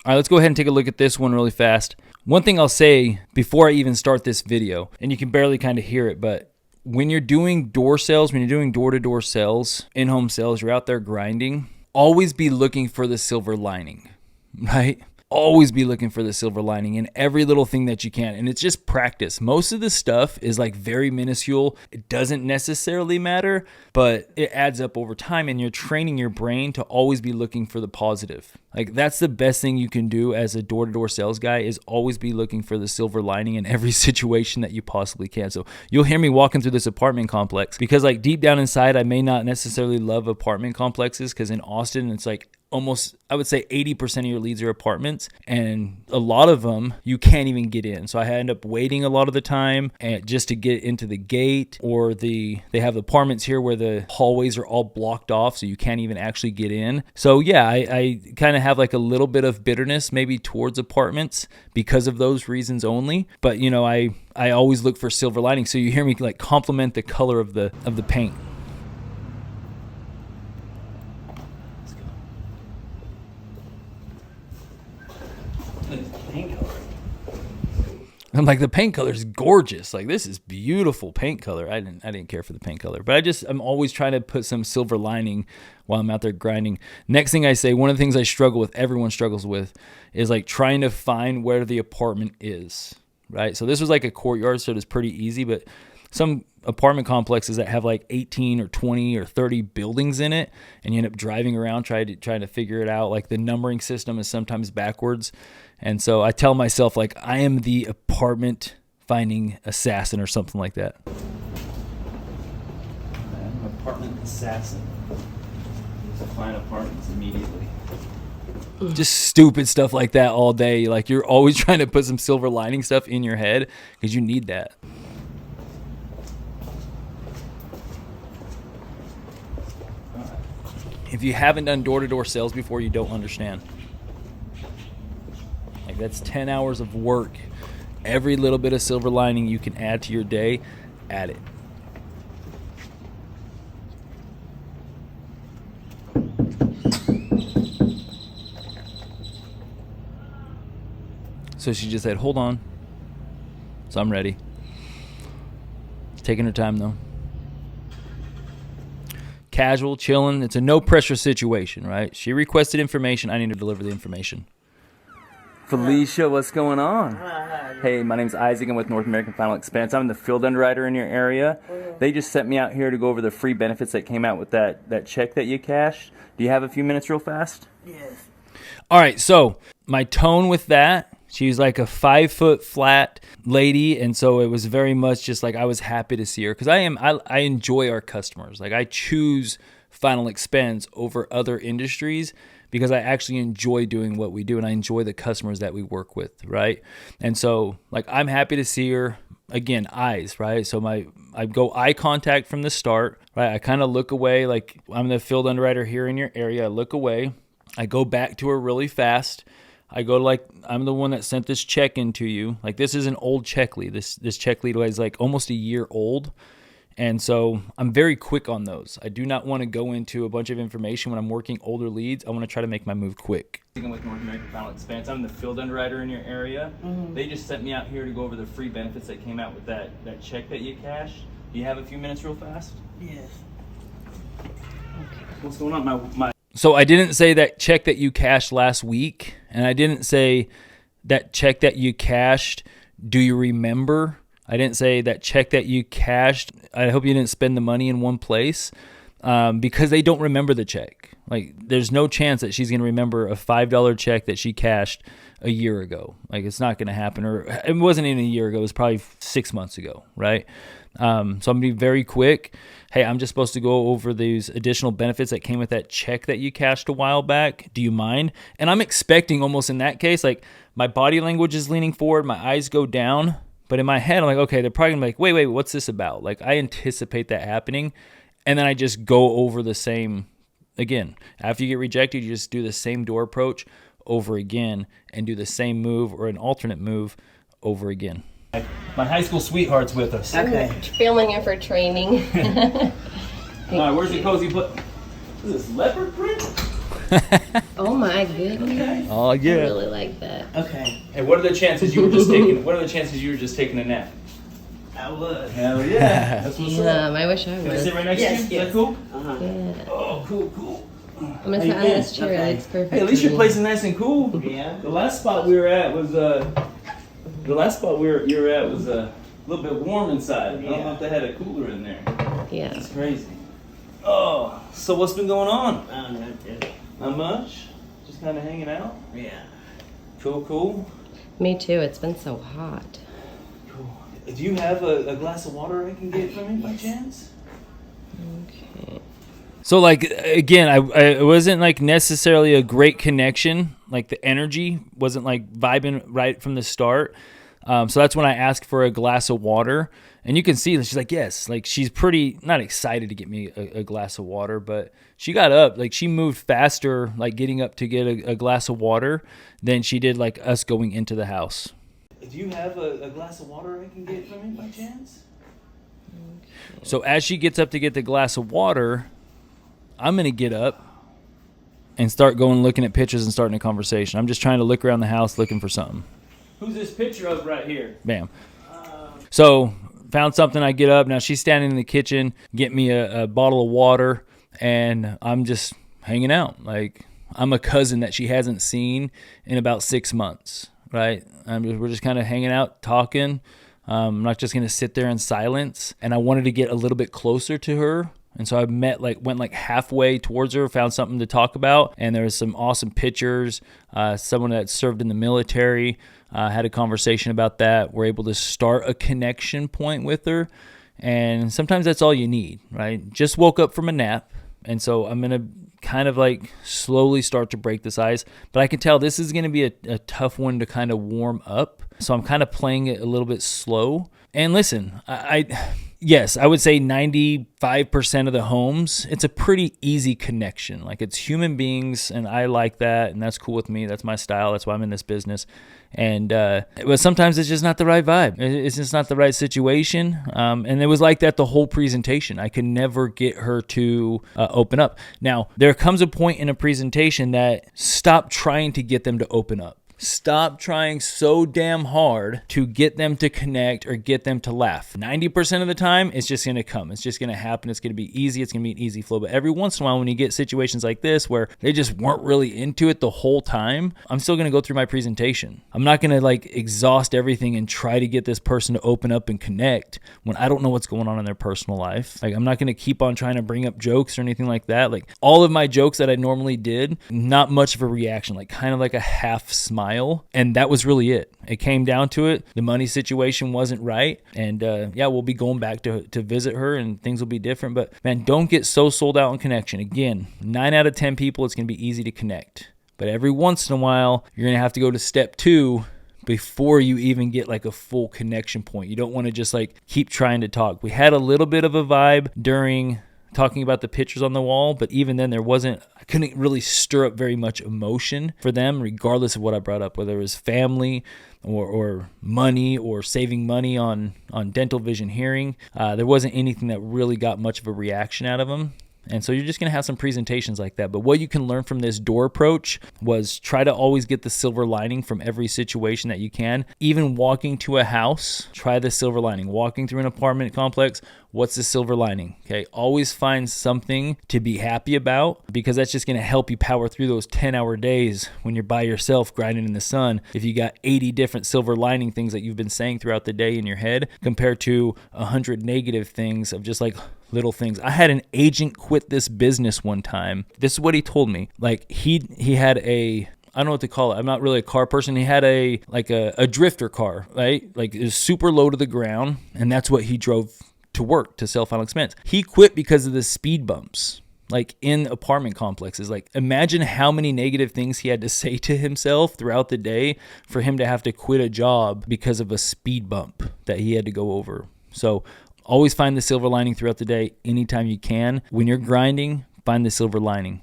All right, let's go ahead and take a look at this one really fast. One thing I'll say before I even start this video, and you can barely kind of hear it, but when you're doing door sales, when you're doing door-to-door sales, in-home sales, you're out there grinding, always be looking for the silver lining, right? Always be looking for the silver lining in every little thing that you can. And it's just practice. Most of the stuff is like very minuscule. It doesn't necessarily matter, but it adds up over time, and you're training your brain to always be looking for the positive. Like that's the best thing you can do as a door-to-door sales guy, is always be looking for the silver lining in every situation that you possibly can. So you'll hear me walking through this apartment complex because like deep down inside, I may not necessarily love apartment complexes, because in Austin, it's like almost, I would say 80% of your leads are apartments, and a lot of them you can't even get in. So I end up waiting a lot of the time and just to get into the gate, or they have apartments here where the hallways are all blocked off, so you can't even actually get in. So yeah, I kind of have like a little bit of bitterness maybe towards apartments because of those reasons only. But you know, I always look for silver lining. So you hear me like compliment the color of the paint. I'm like, the paint color is gorgeous. Like, this is beautiful paint color. I didn't care for the paint color, but I'm always trying to put some silver lining while I'm out there grinding. Next thing I say, one of the things I struggle with, everyone struggles with, is like trying to find where the apartment is, right? So this was like a courtyard, so it was pretty easy, but some apartment complexes that have like 18 or 20 or 30 buildings in it, and you end up driving around trying to figure it out. Like the numbering system is sometimes backwards. And so I tell myself, like, I am the apartment finding assassin or something like that. I'm an apartment assassin. To find apartments immediately. Just stupid stuff like that all day. Like, you're always trying to put some silver lining stuff in your head because you need that. If you haven't done door-to-door sales before, you don't understand. Like, that's 10 hours of work. Every little bit of silver lining you can add to your day, add it. So she just said, hold on. So I'm ready. Taking her time, though. Casual, chilling. It's a no pressure situation, right? She requested information. I need to deliver the information. Felicia, what's going on? Hey, my name's Isaac. I'm with North American Final Expense. I'm the field underwriter in your area. They just sent me out here to go over the free benefits that came out with that check that you cashed. Do you have a few minutes real fast? Yes. All right, so my tone with that, she's like a 5-foot flat lady, and so it was very much just like I was happy to see her because I enjoy our customers. Like I choose Final Expense over other industries because I actually enjoy doing what we do, and I enjoy the customers that we work with, right? And so like I'm happy to see her. Again, eyes, right? So I go eye contact from the start, right? I kind of look away, like I'm the field underwriter here in your area. I look away. I go back to her really fast. I go to like, I'm the one that sent this check into you. Like this is an old check lead. This check lead was like almost a year old. And so I'm very quick on those. I do not want to go into a bunch of information when I'm working older leads. I want to try to make my move quick. I'm with North American Final Expense. I'm the field underwriter in your area. Mm-hmm. They just sent me out here to go over the free benefits that came out with that check that you cashed. Do you have a few minutes real fast? Yes. Okay. What's going on? So I didn't say that check that you cashed last week, and I didn't say that check that you cashed, do you remember? I didn't say that check that you cashed, I hope you didn't spend the money in one place, because they don't remember the check. Like, there's no chance that she's going to remember a $5 check that she cashed a year ago. Like, it's not going to happen. Or it wasn't even a year ago. It was probably 6 months ago, right? So I'm going to be very quick. Hey, I'm just supposed to go over these additional benefits that came with that check that you cashed a while back. Do you mind? And I'm expecting almost in that case, like, my body language is leaning forward, my eyes go down. But in my head, I'm like, okay, they're probably going to be like, wait, what's this about? Like, I anticipate that happening. And then I just go over the same, again, after you get rejected, you just do the same door approach over again and do the same move or an alternate move over again. My high school sweetheart's with us. Okay. Filming it for training. All right, where's the cozy put? Is this leopard print? Oh my goodness. Oh I yeah. really like that. Okay. Hey, what are the chances you were just taking? What are the chances you were just taking a nap? I was. Hell yeah. That's what's up. I wish I Can I sit was. right next Yes, to you? Is yes. that cool? Yeah. Oh, cool. I'm gonna How sit you on been? this chair. Okay. That's perfect. Hey, at least for your me. place is nice and cool. Yeah. The last spot we were at was you were at was a little bit warm inside. I don't know if they had a cooler in there. Yeah. It's crazy. Oh, so what's been going on? Not Not much. Just kind of hanging out. Yeah. Cool. Me too. It's been so hot. Cool. Do you have a glass of water I can get from you by chance? Okay. So like again, I it wasn't like necessarily a great connection. Like the energy wasn't like vibing right from the start. So that's when I asked for a glass of water, and you can see that she's like, yes, like she's pretty not excited to get me a glass of water, but she got up, like she moved faster, like getting up to get a glass of water than she did like us going into the house. Do you have a glass of water I can get from you by chance? So as she gets up to get the glass of water, I'm going to get up and start going looking at pictures and starting a conversation. I'm just trying to look around the house looking for something. Who's this picture of right here? Bam. So found something, I get up. Now she's standing in the kitchen, get me a bottle of water, and I'm just hanging out. Like I'm a cousin that she hasn't seen in about 6 months, right? We're just kind of hanging out, talking. I'm not just going to sit there in silence. And I wanted to get a little bit closer to her. And so I went halfway towards her, found something to talk about. And there was some awesome pictures. Someone that served in the military, had a conversation about that. We're able to start a connection point with her. And sometimes that's all you need, right? Just woke up from a nap. And so I'm going to kind of like slowly start to break this ice. But I can tell this is going to be a tough one to kind of warm up. So I'm kind of playing it a little bit slow. And listen, yes, I would say 95% of the homes, it's a pretty easy connection. Like it's human beings, and I like that, and that's cool with me. That's my style. That's why I'm in this business. And but sometimes it's just not the right vibe. It's just not the right situation. And it was like that the whole presentation. I could never get her to open up. Now, there comes a point in a presentation that stop trying to get them to open up. Stop trying so damn hard to get them to connect or get them to laugh. 90% of the time, it's just going to come. It's just going to happen. It's going to be easy. It's going to be an easy flow. But every once in a while, when you get situations like this where they just weren't really into it the whole time, I'm still going to go through my presentation. I'm not going to like exhaust everything and try to get this person to open up and connect when I don't know what's going on in their personal life. Like I'm not going to keep on trying to bring up jokes or anything like that. Like all of my jokes that I normally did, not much of a reaction, like kind of like a half smile. And that was really it. It came down to it. The money situation wasn't right. And we'll be going back to visit her and things will be different. But man, don't get so sold out on connection. Again, 9 out of 10 people, it's going to be easy to connect. But every once in a while, you're going to have to go to step 2 before you even get like a full connection point. You don't want to just like keep trying to talk. We had a little bit of a vibe during talking about the pictures on the wall, but even then I couldn't really stir up very much emotion for them, regardless of what I brought up, whether it was family or money or saving money on dental vision hearing. There wasn't anything that really got much of a reaction out of them. And so you're just going to have some presentations like that. But what you can learn from this door approach was try to always get the silver lining from every situation that you can. Even walking to a house, try the silver lining. Walking through an apartment complex, what's the silver lining? Okay, always find something to be happy about, because that's just going to help you power through those 10-hour days when you're by yourself grinding in the sun. If you got 80 different silver lining things that you've been saying throughout the day in your head compared to 100 negative things of just like little things. I had an agent quit this business one time. This is what he told me. Like he had I don't know what to call it. I'm not really a car person. He had a drifter car, right? Like it was super low to the ground, and that's what he drove to work to sell Final Expense. He quit because of the speed bumps, like in apartment complexes. Like imagine how many negative things he had to say to himself throughout the day for him to have to quit a job because of a speed bump that he had to go over. So always find the silver lining throughout the day anytime you can. When you're grinding, find the silver lining.